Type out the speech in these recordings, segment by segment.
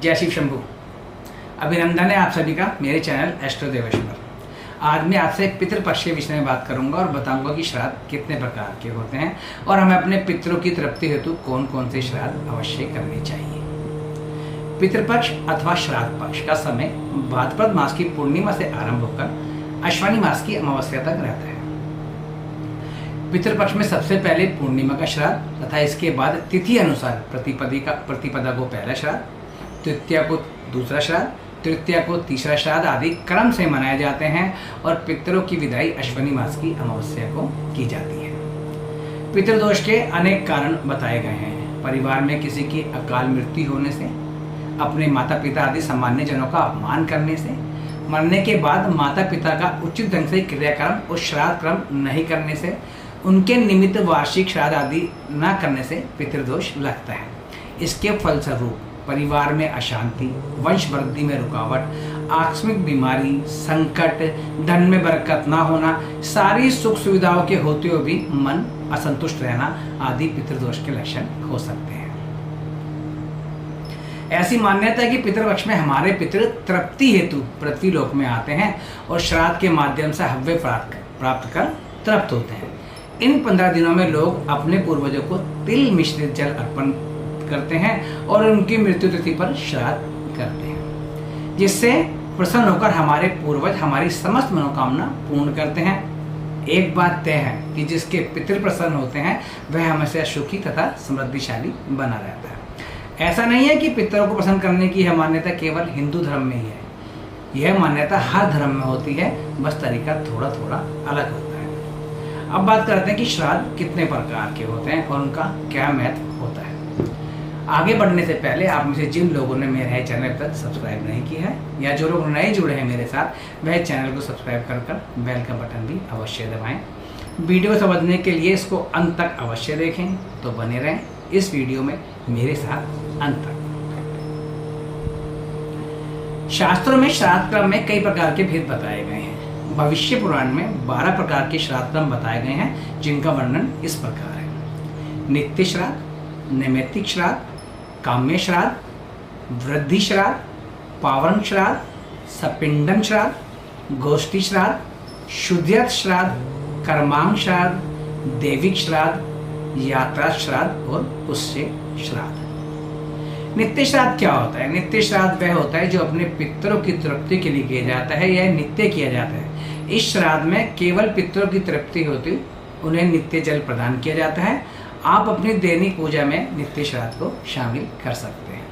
जय शिव शंभू। अभिनंदन है आप सभी का मेरे चैनल एस्ट्रो देवेश पर। आज मैं आपसे पितृपक्ष के विषय में बात करूंगा और बताऊंगा कि श्राद्ध कितने प्रकार के होते हैं और हमें अपने पितरों की तृप्ति हेतु कौन कौन से श्राद्ध अवश्य करने चाहिए। पितृपक्ष अथवा श्राद्ध पक्ष का समय भाद्रपद मास की पूर्णिमा से आरंभ होकर अश्विनी मास की अमावस्या तक रहता है। पितृपक्ष में सबसे पहले पूर्णिमा का श्राद्ध तथा इसके बाद तिथि अनुसार प्रतिपदा को पहला श्राद्ध, तृतीया को दूसरा श्राद्ध, तृतीया को तीसरा श्राद्ध आदि क्रम से मनाए जाते हैं और पितरों की विदाई अश्विनी मास की अमावस्या को की जाती है। पितृदोष के अनेक कारण बताए गए हैं। परिवार में किसी की अकाल मृत्यु होने से, अपने माता पिता आदि सामान्य जनों का अपमान करने से, मरने के बाद माता पिता का उचित ढंग से क्रियाक्रम और श्राद्ध क्रम नहीं करने से, उनके निमित्त वार्षिक श्राद्ध आदि न करने से पितृदोष लगता है। इसके फलस्वरूप परिवार में अशांति, वंश वृद्धि में रुकावट, आकस्मिक बीमारी, संकट, धन में बरकत ना होना, सारी सुख सुविधाओं के होते हुए भी मन असंतुष्ट रहना आदि पितृदोष के लक्षण हो सकते हैं। ऐसी मान्यता है कि पितृपक्ष में हमारे पितृ तृप्ति हेतु पृथ्वी लोक में आते हैं और श्राद्ध के माध्यम से हव्य प्राप्त कर तृप्त होते हैं। इन 15 दिनों में लोग अपने पूर्वजों को तिल मिश्रित जल अर्पण करते हैं और उनकी मृत्यु तिथि पर श्राद्ध करते हैं, जिससे प्रसन्न होकर हमारे पूर्वज हमारी समस्त मनोकामना पूर्ण करते हैं। एक बात तय है कि जिसके पितृ प्रसन्न होते हैं वह हमेशा सुखी तथा समृद्धिशाली बना रहता है। ऐसा नहीं है कि पितरों को प्रसन्न करने की यह मान्यता केवल हिंदू धर्म में ही है। यह मान्यता हर धर्म में होती है, बस तरीका थोड़ा थोड़ा अलग होता है। अब बात करते हैं कि श्राद्ध कितने प्रकार के होते हैं और उनका क्या महत्व होता है। आगे बढ़ने से पहले आप में से जिन लोगों ने मेरे चैनल तक सब्सक्राइब नहीं किया है या जो लोग नए जुड़े हैं मेरे साथ, वह चैनल को सब्सक्राइब कर बेल का बटन भी अवश्य दबाएं। वीडियो समझने के लिए इसको अंत तक अवश्य देखें, तो बने रहें इस वीडियो में मेरे साथ अंत तक। शास्त्रों में श्राद्ध क्रम में कई प्रकार के भेद बताए गए हैं। भविष्य पुराण में 12 प्रकार के श्राद्ध क्रम बताए गए हैं, जिनका वर्णन इस प्रकार है। नित्य श्राद्ध, नैमित्तिक श्राद्ध, काम्य श्राद्ध, वृद्धि श्राद्ध, पावन श्राद्ध, सपिंडन श्राद्ध, गोष्ठी श्राद्ध, शुद्ध्यर्थ श्राद्ध, कर्मांग श्राद्ध, दैविक श्राद्ध, यात्रा श्राद्ध और पुष्य श्राद्ध। नित्य श्राद्ध क्या होता है? नित्य श्राद्ध वह होता है जो अपने पितरों की तृप्ति के लिए किया जाता है। यह नित्य किया जाता है। इस श्राद्ध में केवल पितरों की तृप्ति होती, उन्हें नित्य जल प्रदान किया जाता है। आप अपनी दैनिक पूजा में नित्य श्राद्ध को शामिल कर सकते हैं।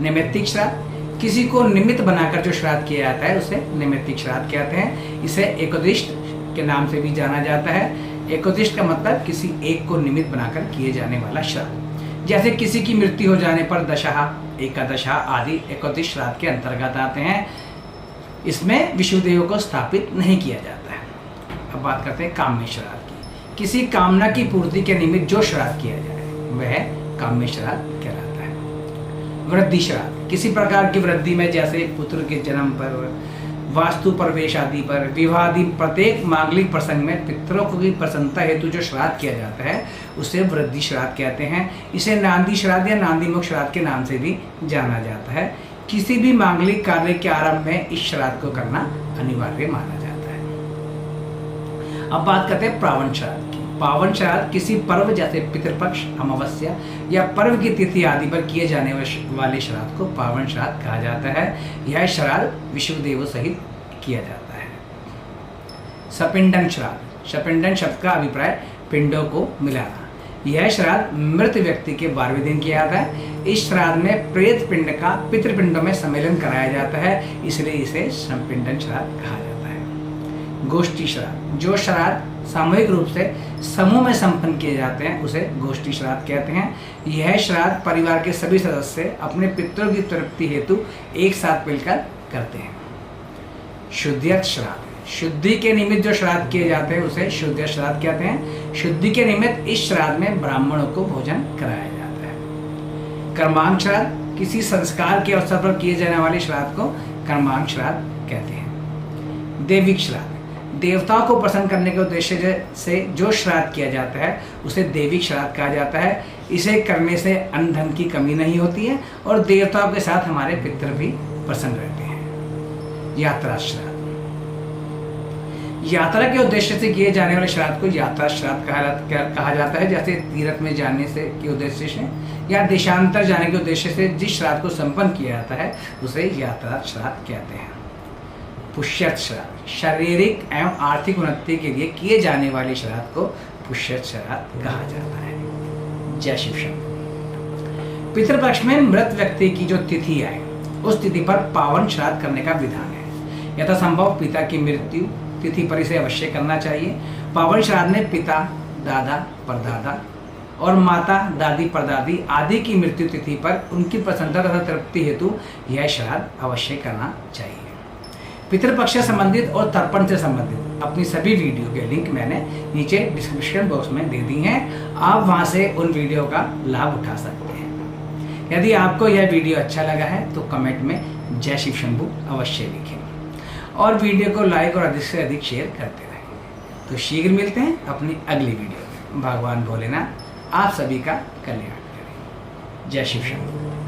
नैमित्तिक श्राद्ध, किसी को निमित्त बनाकर जो श्राद्ध किया जाता है उसे नैमित्तिक श्राद्ध कहते हैं। इसे एकोदिष्ट के नाम से भी जाना जाता है। एकोदिष्ट का मतलब किसी एक को निमित्त बनाकर किए जाने वाला श्राद्ध। जैसे किसी की मृत्यु हो जाने पर दशहा, एकादशा आदि एकोदिष्ट श्राद्ध के अंतर्गत आते हैं। इसमें विष्णुदेव को स्थापित नहीं किया जाता है। अब बात करते हैं काम्य श्राद्ध की। किसी कामना की पूर्ति के निमित्त जो श्राद्ध किया जाए वह काम्य श्राद्ध कहलाता है। वृद्धि श्राद्ध, किसी प्रकार की वृद्धि में जैसे पुत्र के जन्म पर, वास्तु प्रवेश आदि पर, विवाह आदि प्रत्येक मांगलिक प्रसंग में पितरों की प्रसन्नता हेतु जो श्राद्ध किया जाता है उसे वृद्धि श्राद्ध कहते हैं। इसे नांदी श्राद्ध या नांदीमुख श्राद्ध के नाम से भी जाना जाता है। किसी भी मांगलिक कार्य के आरंभ में इस श्राद्ध को करना अनिवार्य माना जाता है। अब बात करते हैं पावन श्राद्ध की। पावन श्राद्ध किसी पर्व जैसे पितृपक्ष, अमावस्या या पर्व की तिथि आदि पर किए जाने वाले श्राद्ध को पावन श्राद्ध कहा जाता है। यह श्राद्ध विष्णुदेव सहित किया जाता है। सपिंडन श्राद्ध, सपिंडन शब्द का अभिप्राय पिंडों को मिलाना। यह श्राद्ध मृत व्यक्ति के 12वें दिन किया जाता है। इस श्राद्ध में प्रेत पिंड का पितृपिंडों में सम्मेलन कराया जाता है, इसलिए इसे सपिंडन श्राद्ध कहा जाता है। गोष्ठी श्राद्ध, जो श्राद्ध सामूहिक रूप से समूह में संपन्न किए जाते हैं उसे गोष्ठी श्राद्ध कहते हैं। यह श्राद्ध परिवार के सभी सदस्य अपने पितरों की तृप्ति हेतु एक साथ मिलकर करते हैं। शुद्ध्यर्थ श्राद्ध, शुद्धि के निमित्त जो श्राद्ध किए जाते हैं उसे शुद्ध्यर्थ श्राद्ध कहते हैं। शुद्धि के निमित्त इस श्राद्ध में ब्राह्मणों को भोजन कराया जाता है। कर्मांग श्राद्ध, किसी संस्कार के अवसर पर किए जाने वाले श्राद्ध को कर्मांग श्राद्ध कहते हैं। दैविक श्राद्ध, देवताओं को प्रसन्न करने के उद्देश्य से जो श्राद्ध किया जाता है उसे दैविक श्राद्ध कहा जाता है। इसे करने से अन्न धन की कमी नहीं होती है और देवताओं के साथ हमारे पितृ भी प्रसन्न रहते हैं। यात्रा श्राद्ध, यात्रा के उद्देश्य से किए जाने वाले श्राद्ध को यात्रा श्राद्ध कहा जाता है। जैसे तीर्थ में जाने से के उद्देश्य से या देशांतर जाने के उद्देश्य से जिस श्राद्ध को संपन्न किया जाता है उसे यात्रा श्राद्ध कहते हैं। पुष्यत श्राद्ध, शारीरिक एवं आर्थिक उन्नति के लिए किए जाने वाले श्राद्ध को पुष्यत श्राद्ध कहा जाता है। जय शिव शंकर। पितृपक्ष में मृत व्यक्ति की जो तिथि आए उस तिथि पर पावन श्राद्ध करने का विधान है। यथासंभव पिता की मृत्यु तिथि पर इसे अवश्य करना चाहिए। पावन श्राद्ध में पिता, दादा, परदादा और माता, दादी, परदादी आदि की मृत्यु तिथि पर उनकी प्रसन्नता तथा तृप्ति हेतु यह श्राद्ध अवश्य करना चाहिए। पितृपक्ष से संबंधित और तर्पण से संबंधित अपनी सभी वीडियो के लिंक मैंने नीचे डिस्क्रिप्शन बॉक्स में दे दी हैं। आप वहां से उन वीडियो का लाभ उठा सकते हैं। यदि आपको यह वीडियो अच्छा लगा है तो कमेंट में जय शिव शंभू अवश्य लिखें और वीडियो को लाइक और अधिक से अधिक शेयर करते रहें। तो शीघ्र मिलते हैं अपनी अगली वीडियो में। भगवान भोलेनाथ आप सभी का कल्याण करें। जय शिव शंभू।